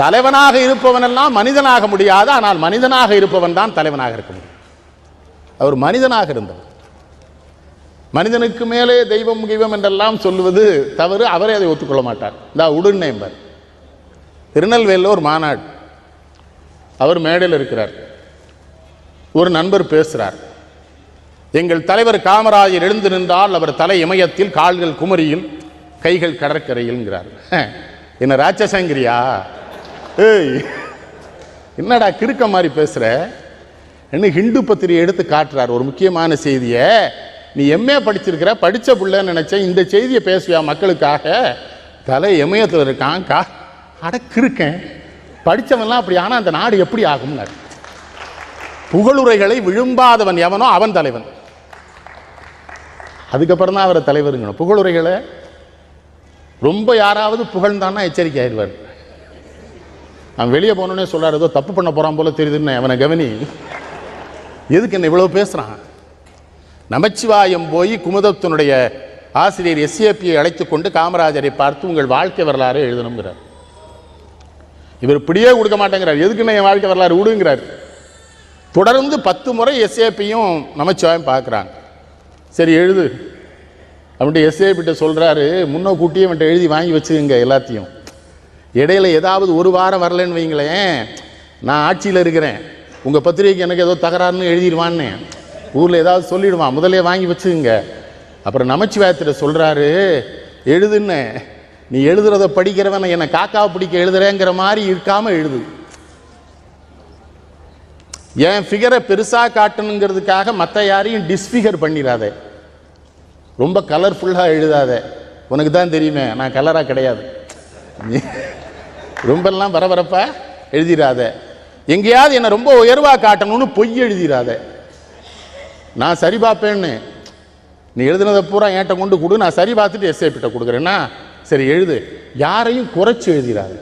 தலைவனாக இருப்பவன் எல்லாம் மனிதனாக முடியாது, ஆனால் மனிதனாக இருப்பவன் தான் தலைவனாக இருக்க முடியும். அவர் மனிதனாக இருந்தவர். மனிதனுக்கு மேலே தெய்வம் கிவம் என்றெல்லாம் சொல்லுவது தவறு. அவரே அதை ஒத்துக்கொள்ள மாட்டார். இந்த உடுன்னு என்பார். திருநெல்வேலியில் ஒரு மாநாடு, அவர் மேடையில் இருக்கிறார். ஒரு நண்பர் பேசுகிறார். எங்கள் தலைவர் காமராஜர் எழுந்து நின்றால் அவர் தலை இமயத்தில், கால்கள் குமரியில், கைகள் கடற்கரையில்ங்கிறார். என்ன ராட்சசங்கிரியா? ஏய், என்னடா கிறுக்க மாதிரி பேசுற? என்ன ஹிந்து பத்திரிகை எடுத்து காட்டுறார் ஒரு முக்கியமான செய்தியை. நீ எம்ஏ படிச்சிருக்கிற, படித்த பிள்ளைன்னு நினைச்சேன், இந்த செய்தியை பேசுவியா மக்களுக்காக? தலை இமயத்தில் இருக்கான், அடக்கிருக்கேன், படித்தவன்லாம் அப்படி. ஆனால் அந்த நாடு எப்படி ஆகும்னார். புகழுரைகளை விழும்பாதவன் எவனோ அவன் தலைவன். அதுக்கப்புறம் தான் அவரை தலைவருங்கணும். புகழுரைகளை ரொம்ப யாராவது புகழ்ந்தான்னா எச்சரிக்கை ஆயிடுவார். அவன் வெளியே போனோன்னே சொல்றாரு, ஏதோ தப்பு பண்ண போறான் போல தெரியுதுன்னு. அவனை கவனி, எதுக்கு என்ன இவ்வளவு பேசுறான்? நமச்சிவாயம் போய் குமுதத்தினுடைய ஆசிரியர் எஸ்ஏபியை அழைத்து கொண்டு காமராஜரை பார்த்து உங்கள் வாழ்க்கை வரலாறு எழுதணுங்கிறார். இவர் இப்படியே கொடுக்க மாட்டேங்கிறார். எதுக்குன்னு என் வாழ்க்கை வரலாறு விடுங்கிறார். தொடர்ந்து 10 முறை எஸ்ஏபியும் நமச்சிவாயம் பார்க்குறாங்க. சரி எழுது அப்படின்ட்டு எஸ்ஏபிட்ட சொல்கிறாரு. முன்ன கூட்டியே அவன்கிட்ட எழுதி வாங்கி வச்சுங்க எல்லாத்தையும். இடையில ஏதாவது ஒரு வாரம் வரலன்னு வைங்களேன், நான் ஆட்சியில் இருக்கிறேன், உங்கள் பத்திரிகைக்கு எனக்கு ஏதோ தகராறுன்னு எழுதிடுவான்னு ஊரில் ஏதாவது சொல்லிடுவான், முதலே வாங்கி வச்சுங்க. அப்புறம் நமச்சிவாயத்திட்ட சொல்கிறாரு, எழுதுன்னு நீ எழுதுறத படிக்கிறவன் என்னை காக்காவை பிடிக்க எழுதுறேங்கிற மாதிரி இருக்காமல் எழுது. என் ஃபிகரை பெருசாக காட்டணுங்கிறதுக்காக மற்ற யாரையும் டிஸ்ஃபிகர் பண்ணிடாத. ரொம்ப கலர்ஃபுல்லாக எழுதாத. உனக்கு தான் தெரியுமே நான் கலராக கிடையாது. ரொம்பலாம் வரவரப்பா எழுதிடாத. எங்கேயாவது என்னை ரொம்ப உயர்வாக காட்டணும்னு பொய் எழுதிடாத. நான் சரி பார்ப்பேன்னு நீ எழுதுனதை பூரா என்கிட்ட கொண்டு கொடு, நான் சரி பார்த்துட்டு எஸ்ஏபிட்ட கொடுக்குறேன்னா சரி எழுது. யாரையும் குறைச்சி எழுதிடாது.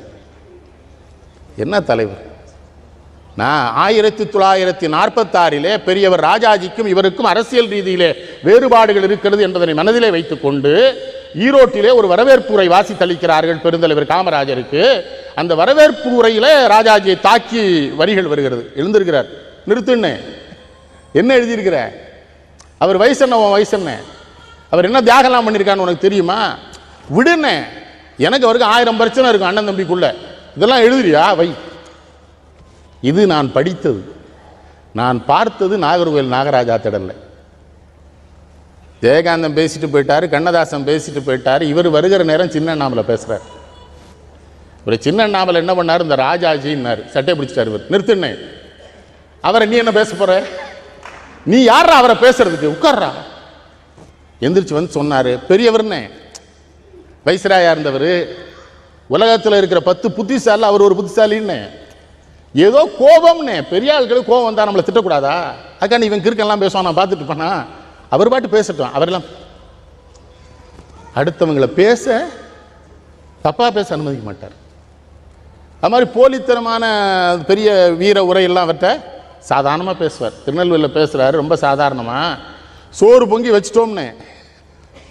என்ன தலைவர்? நான் 1946 பெரியவர் ராஜாஜிக்கும் இவருக்கும் அரசியல் ரீதியிலே வேறுபாடுகள் இருக்கிறது என்பதனை மனதிலே வைத்துக் கொண்டு ஈரோட்டிலே ஒரு வரவேற்பு உரை வாசித்தளிக்கிறார்கள் பெருந்தலைவர் காமராஜருக்கு. அந்த வரவேற்பு உரையில ராஜாஜியை தாக்கி வரிகள் வருகிறது. எழுந்திருக்கிறார். நிறுத்துன்னு என்ன எழுதியிருக்கிற? அவர் வயசு என்ன, உன் வயசு என்ன? அவர் என்ன தியாகலாம் பண்ணியிருக்கான்னு உனக்கு தெரியுமா? விடுன்னு. எனக்கு அவருக்கு 1000 பிரச்சனை இருக்கும் அண்ணன் தம்பிக்குள்ள. இதெல்லாம் எழுதுறியா? வை. இது நான் படித்தது, நான் பார்த்தது நாகர்கோவில் நாகராஜா திடல்ல. ஜெயகாந்தன் பேசிட்டு போயிட்டாரு, கண்ணதாசன் பேசிட்டு போயிட்டாரு. இவர் வருகிற நேரம் சின்ன அண்ணாமலை பேசுறாரு. ஒரு சின்ன அண்ணாமலை என்ன பண்ணாரு, இந்த ராஜாஜின்னாரு, சட்டை பிடிச்சிட்டாரு. இவர் நிறுத்துன்னு. அவரை நீ என்ன பேச போற? நீ யாரா அவரை பேசுறதுக்கு? உட்கார்றா. எந்திரிச்சு வந்து சொன்னாரு. பெரியவர்னே, வைஸ்ராயா இருந்தவர், உலகத்தில் இருக்கிற 10 புத்திசாலி அவர் ஒரு புத்திசாலின்னு. ஏதோ கோபம்னே, பெரிய ஆட்களுக்கு கோபம் வந்தா நம்மளை திட்டக்கூடாதா? அக்கா இவன் கிறுக்கெல்லாம் பேசுவான், நான் பார்த்துட்டு பண்ணா. அவர் பாட்டு பேசட்டும். அவரெல்லாம் அடுத்தவங்களை பேச தப்பா பேச அனுமதிக்க மாட்டார். அது மாதிரி போலித்தனமான பெரிய வீர உரையெல்லாம் அவர்கிட்ட சாதாரணமாக பேசுவார். திருநெல்வேலியில் பேசுகிறாரு ரொம்ப சாதாரணமாக. சோறு பொங்கி வச்சிட்டோம்னு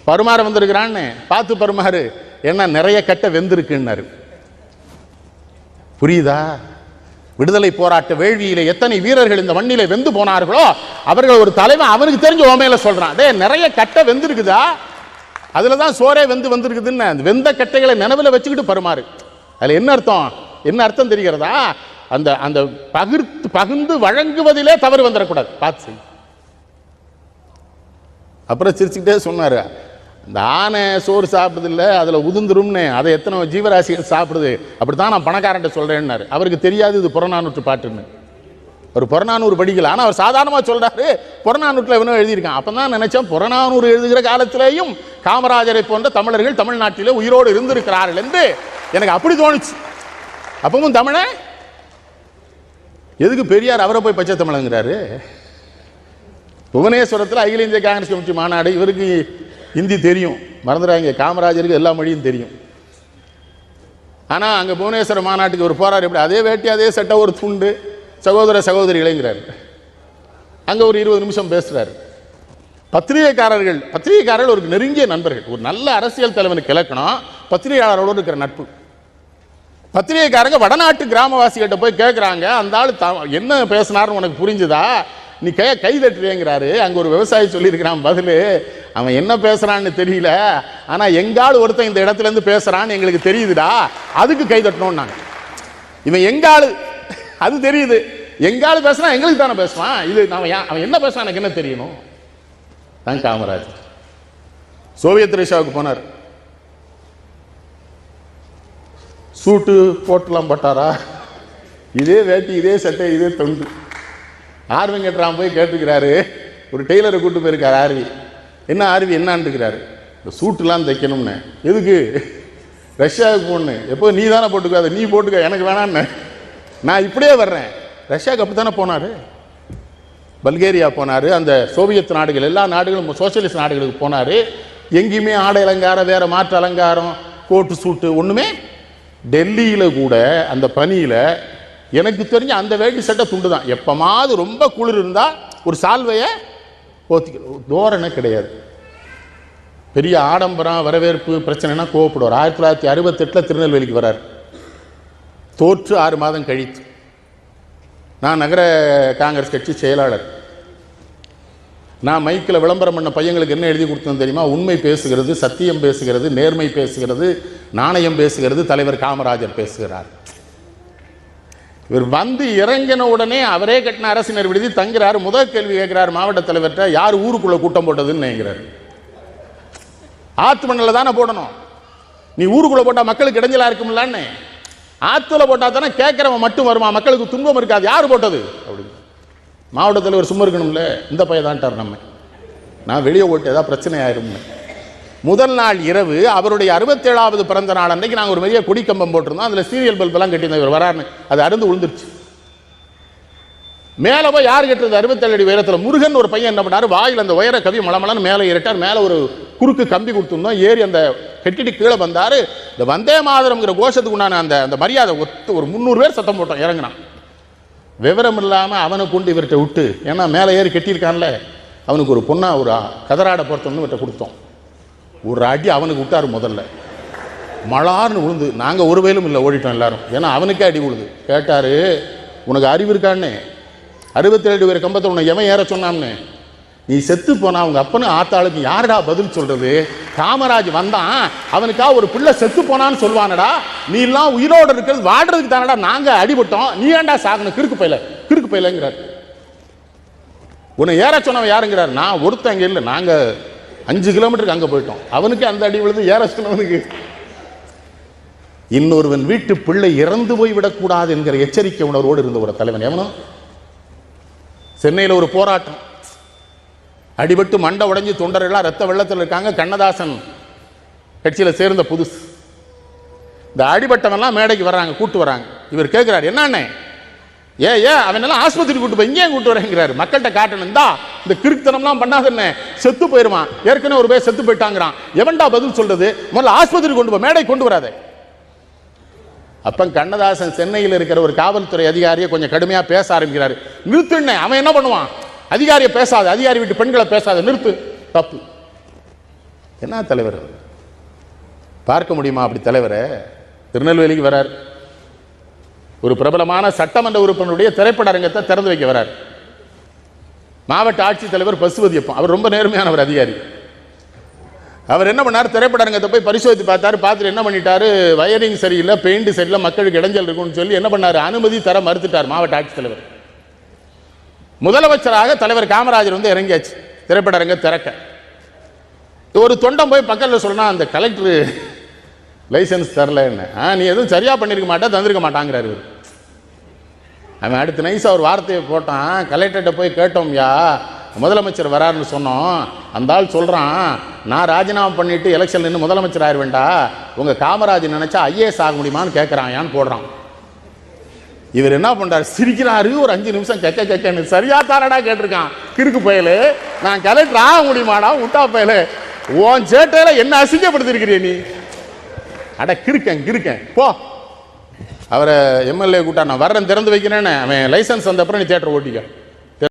பருமாற வந்திருக்கிறான்னு பார்த்து பருமாறு, ஏன்னா நிறைய கட்டை வெந்திருக்குன்னாரு. புரியுதா? விடுதலை போராட்ட வேள்வியிலே எத்தனை வீரர்கள் இந்த மண்ணிலே வெந்து போனார்களோ அவர்கள் ஒரு தலைவன் அவனுக்கு தெரிஞ்ச ஓமையில சொல்றான், டே நிறைய கட்டை வெந்திருக்குதா, அதுல தான் சோறே வந்திருக்குதுன்னு. அந்த வெந்த கட்டைகளை நினைவில் வச்சுக்கிட்டு பருமாறு. அதுல என்ன அர்த்தம்? என்ன அர்த்தம் தெரிகிறதா? அந்த அந்த பகிர்ந்து வழங்குவதிலே தவறு வந்துடக்கூடாது, பார்த்து செய். அப்புறம் சிரிச்சுக்கிட்டே சொன்னாரு, இந்த ஆனை சோறு சாப்பிடுது இல்லை, அதில் உதிர்ந்துரும்னு, அதை எத்தனை ஜீவராசிகள் சாப்பிடுது, அப்படித்தான் நான் பணக்காரன்ட்ட சொல்கிறேன்னாரு. அவருக்கு தெரியாது இது புறநானூற்று பாட்டுன்னு. ஒரு புறநானூறு படிக்கல, ஆனால் அவர் சாதாரணமாக சொல்கிறாரு புறநானூற்றில் இவனும் எழுதியிருக்கான். அப்போ தான் நினைச்சேன், புறநானூறு எழுதுகிற காலத்திலேயும் காமராஜரை போன்ற தமிழர்கள் தமிழ்நாட்டிலே உயிரோடு இருந்திருக்கிறார்கள் என்று எனக்கு அப்படி தோணுச்சு. அப்பவும் தமிழ எதுக்கு பெரியார் அவரை போய் பச்சை தமிழங்கிறாரு? புவனேஸ்வரத்தில் அகில இந்திய காங்கிரஸ் கமிட்டி மாநாடு, இவருக்கு ஹிந்தி தெரியும், மறந்துடாங்க, காமராஜருக்கு எல்லா மொழியும் தெரியும். ஆனால் அங்கே புவனேஸ்வர மாநாட்டுக்கு ஒரு போறாரு, எப்படி அதே வேட்டி அதே சட்டை ஒரு துண்டு, சகோதர சகோதரிகளைங்கிறார். அங்கே ஒரு 20 நிமிஷம் பேசுகிறார். பத்திரிகைக்காரர்கள் ஒரு நெருங்கிய நண்பர்கள். ஒரு நல்ல அரசியல் தலைவனுக்கு இலக்கணம் பத்திரிகையாளரோடு இருக்கிற நட்பு. பத்திரிகைக்காரங்க வடநாட்டு கிராமவாசிகிட்ட போய் கேட்குறாங்க, அந்த ஆள் என்ன பேசினார்னு உனக்கு புரிஞ்சுதா, நீ கை தட்டுறேங்கிறாரு. அங்கே ஒரு விவசாயி சொல்லியிருக்கிறான் பதில், அவன் என்ன பேசுறான்னு தெரியல, ஆனால் எங்கால் ஒருத்தன் இந்த இடத்துல இருந்து பேசுறான்னு எங்களுக்கு தெரியுதுடா, அதுக்கு கை தட்டணும்னாங்க. இவன் எங்கால் அது தெரியுது, எங்கால் பேசுனா எங்களுக்கு தானே பேசுவான், இது அவன் என்ன பேசுறான் எனக்கு என்ன தெரியணும் தான் காமராஜர். சோவியத் ரஷ்யாவுக்கு போனார். சூட்டு போட்டுலாம் போட்டாரா, இதே வேட்டி இதே சட்டை இதே தொண்டு. ஆர்வி கட்டுறான் போய் கேட்டுக்கிறாரு, ஒரு டெய்லரை கூட்டு போயிருக்காரு ஆர்வி. என்ன ஆர்வி என்னான்னு இருக்கிறாரு, இந்த சூட்டுலாம் தைக்கணும்னு. எதுக்கு, ரஷ்யாவுக்கு போகணும். எப்போ நீ தானே போட்டுக்காது, நீ போட்டுக்க எனக்கு வேணான்னு, நான் இப்படியே வர்றேன். ரஷ்யாவுக்கு அப்படி தானே போனார், பல்கேரியா போனார், அந்த சோவியத் நாடுகள் எல்லா நாடுகளும் சோசியலிஸ்ட் நாடுகளுக்கு போனார். எங்கேயுமே ஆடை அலங்காரம் வேறு மாற்று அலங்காரம் கோட்டு சூட்டு ஒன்றுமே. டெல்லியில் கூட அந்த பனியில் எனக்கு தெரிஞ்ச அந்த வேட்டி சட்டை துண்டு தான். எப்போமாவது ரொம்ப குளிர் இருந்தால் ஒரு சால்வையை போத்திக்க, தோரணை கிடையாது. பெரிய ஆடம்பரம் வரவேற்பு பிரச்சனைனா கோவப்படுவார். 1968 திருநெல்வேலிக்கு வரார், தோற்று 6 மாதம் கழித்து. நான் நகர காங்கிரஸ் கட்சி செயலாளர். நான் மைக்கில் விளம்பரம் பண்ண பையங்களுக்கு என்ன எழுதி கொடுத்தேன் தெரியுமா, உண்மை பேசுகிறது, சத்தியம் பேசுகிறது, நேர்மை பேசுகிறது, நாணயம் பேசுகிறது, தலைவர் காமராஜர் பேசுகிறார். இவர் வந்து இறங்கின உடனே அவரே கட்டின அரசினர் விடுதி தங்குறாரு. முதல் கேள்வி கேட்கிறார் மாவட்ட தலைவர்கிட்ட, யார் ஊருக்குள்ள கூட்டம் போட்டதுன்னு நினைக்கிறார். ஆத்து மண்ணில் தானே போடணும், நீ ஊருக்குள்ள போட்டா மக்களுக்கு இடைஞ்சலா இருக்கும்லான்னு. ஆத்துல போட்டா தானே கேட்கிறவன் மட்டும் வருமா, மக்களுக்கு துன்பம் இருக்காது. யார் போட்டது அப்படின்னு மாவட்ட தலைவர் சும்மா இருக்கணும்ல, இந்த பையன் தான்ட்டார் நம்ம, நான் வெளியே ஓட்டு ஏதாவது பிரச்சனை ஆயிரும்னு. முதல் நாள் இரவு அவருடைய 67வது பிறந்த நாள் அன்றைக்கு நாங்கள் ஒரு பெரிய கொடிக்கம்பம் போட்டிருந்தோம், அதில் சீரியல் பல்பெல்லாம் கட்டியிருந்தோம். இவர் வராருன்னு அது அருந்து விழுந்துருச்சு. மேலே போய் யார் கட்டுறது, 67 அடி உயரத்தில் முருகன் ஒரு பையன் என்ன பண்ணார், வாயில் அந்த உயர கவி மலமலன்னு மேலே ஏறிட்டார். மேலே ஒரு குறுக்கு கம்பி கொடுத்துருந்தோம், ஏறி அந்த கட்டிட்டு கீழே வந்தார். இந்த வந்தே மாதரம்ங்கிற கோஷத்துக்கு உண்டான அந்த அந்த மரியாதை ஒரு 300 பேர் சத்தம் போட்டோம். இறங்கினான். விவரம் இல்லாமல் அவனை கொண்டு இவர்கிட்ட விட்டு, ஏன்னா மேலே ஏறி கட்டியிருக்கான்ல, அவனுக்கு ஒரு பொண்ணா ஒரு கதராடை பொறுத்தோம்னு இவர்கிட்ட கொடுத்தோம். ஒரு அடி அவனுக்கு விட்டார். முதல்ல மலார்னு விழுந்து நாங்கள் ஒரு வயலும் இல்லை, ஓடிட்டோம் எல்லாரும். ஏன்னா அவனுக்கே அடி விழுது. கேட்டார், உனக்கு அறிவு இருக்கான்னு, 67 பேர் கம்பத்தில் உனக்கு எவன் ஏற சொன்னான்னு, நீ செத்து போனா அவங்க அப்பனு ஆத்தாளுக்கு யாரடா பதில் சொல்றது, காமராஜ் வந்தான் அவனுக்காக ஒரு பிள்ளை செத்து போனான்னு சொல்லுவானடா, நீ எல்லாம் உயிரோடு இருக்கிறது வாடுறதுக்கு தானடா, நாங்கள் அடிபட்டோம், நீ ஏன்டா சாகணும், கிறுக்கு பையலங்கிறார். உன்னை ஏற சொன்னவன் யாருங்கிறார், நான் ஒருத்தங்க இல்லை, நாங்கள் 5 கிலோமீட்டருக்கு அங்கே போயிட்டோம். அவனுக்கு அந்த அடி விழுந்து ஏற சொன்னவனுக்கு. இன்னொருவன் வீட்டு பிள்ளை இறந்து போய் விடக்கூடாது என்கிற எச்சரிக்கை உணர்வோடு இருந்த ஒரு தலைவன் எவனோ. சென்னையில் ஒரு போராட்டம், அடிபட்டு மண்டை உடைஞ்சு தொண்டர்கள்லாம் ரத்த வெள்ளத்தில் இருக்காங்க. கண்ணதாசன் கட்சியில் சேர்ந்த புதுசு. இந்த அடிபட்டவன்லாம் மேடைக்கு வர்றாங்க, கூட்டு வராங்க. இவர் கேட்கிறார், என்னண்ணே அவனெல்லாம் ஆஸ்பத்திரி கூட்டு போய் இங்கேயும் கூட்டு வரேங்கிறாரு. மக்கள்கிட்ட காட்டணும், இந்தா இந்த கிறுக்குத்தனம்லாம் பண்ணாதன்னு, செத்து போயிருவான், ஏற்கனவே ஒரு பேர் செத்து போயிட்டாங்கிறான், எவன்டா பதில் சொல்றது, முதல்ல ஆஸ்பத்திரி கொண்டு போய் மேடை கொண்டு வராதே. அப்ப கண்ணதாசன் சென்னையில் இருக்கிற ஒரு காவல்துறை அதிகாரியை கொஞ்சம் கடுமையாக பேச ஆரம்பிக்கிறாரு. நிறுத்துன்னு, அவன் என்ன பண்ணுவான், அதிகாரியை பேசாத, அதிகாரி விட்டு பெண்களை பேசாத, நிறுத்து, தப்பு. என்ன தலைவர் பார்க்க முடியுமா அப்படி தலைவரை? திருநெல்வேலிக்கு வரார், ஒரு பிரபலமான சட்டமன்ற உறுப்பினருடைய திரைப்பட அரங்கத்தை திறந்து வைக்க வரார். மாவட்ட ஆட்சித்தலைவர் பசுபதியப்பன், அவர் ரொம்ப நேர்மையானவர் அதிகாரி. அவர் என்ன பண்ணார், திரைப்பட அரங்கத்தை போய் பரிசோதித்து பார்த்தாரு. பார்த்துட்டு என்ன பண்ணிட்டாரு, வயரிங் சரியில்லை, பெயிண்ட் சரியில்லை, மக்களுக்கு இடைஞ்சல் இருக்குன்னு சொல்லி என்ன பண்ணார், அனுமதி தர மறுத்துட்டார் மாவட்ட ஆட்சித்தலைவர். முதலமைச்சராக தலைவர் காமராஜர் வந்து இறங்கியாச்சு திரைப்பட அரங்க திறக்க. ஒரு தொண்டம் போய் பக்கத்தில் சொன்னா, அந்த கலெக்டர் லைசன்ஸ் தரல, என்ன நீ எதுவும் சரியா பண்ணிருக்க மாட்டா, தந்திருக்க மாட்டாங்கிறாரு. அவன் அடுத்து நைஸா ஒரு வார்த்தையை போட்டான், கலெக்டர்கிட்ட போய் கேட்டோம்யா, முதலமைச்சர் வராருன்னு சொன்னோம், அந்த ஆள் சொல்றான், நான் ராஜினாமா பண்ணிட்டு எலெக்ஷன் நின்று முதலமைச்சர் ஆயிடுவேண்டா, உங்க காமராஜ் நினைச்சா ஐஏஎஸ் ஆக முடியுமான்னு கேட்கறான் போடுறான். இவர் என்ன பண்றாரு, சிரிக்கிறாரு. ஒரு 5 நிமிஷம் கேட்க சரியா தானடா கேட்டிருக்கான், கிறுக்கு பயலு, நான் கலெக்டர் ஆக முடியுமாடா முட்டா பயலு, உன் சேட்டையில என்ன அசிங்கப்படுத்திருக்கிறிய நீ, அட கிறுக்கன் போ. அவரை எம்எல்ஏ கூட்டா, நான் வர்றேன் திறந்து வைக்கிறேன்னு, அவன் லைசன்ஸ் வந்த அப்புறம் நீ தியேட்டர் ஓட்டிக்க.